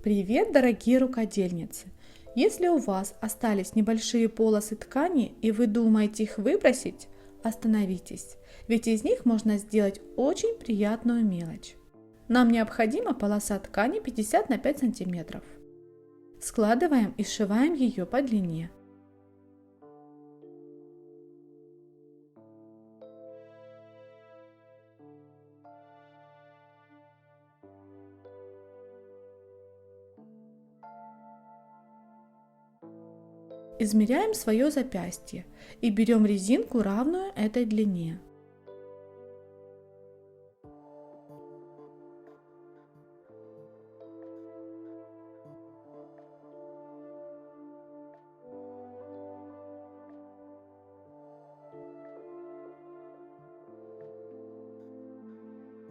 Привет, дорогие рукодельницы! Если у вас остались небольшие полосы ткани и вы думаете их выбросить, остановитесь, ведь из них можно сделать очень приятную мелочь. Нам необходима полоса ткани 50 на 5 сантиметров. Складываем и сшиваем ее по длине. Измеряем свое запястье и берем резинку, равную этой длине.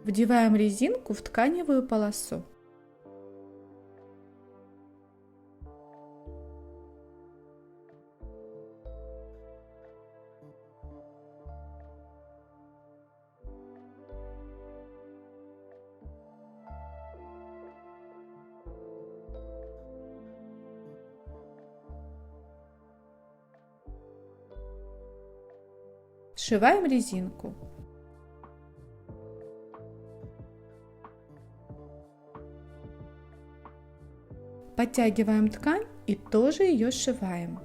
Вдеваем резинку в тканевую полосу. Сшиваем резинку. Подтягиваем ткань и тоже ее сшиваем.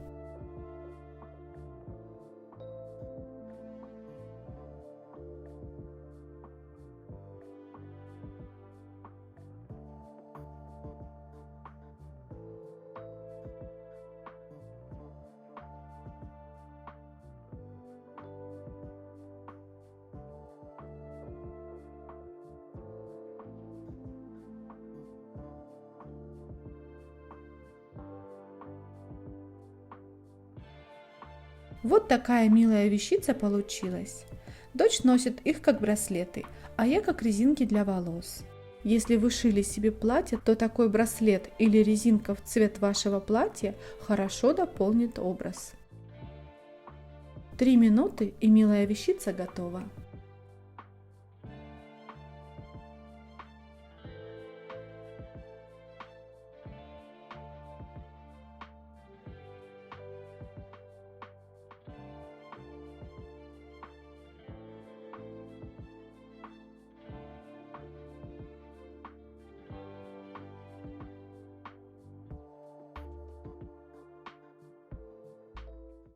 Вот такая милая вещица получилась. Дочь носит их как браслеты, а я как резинки для волос. Если вы шили себе платье, то такой браслет или резинка в цвет вашего платья хорошо дополнит образ. 3 минуты и милая вещица готова.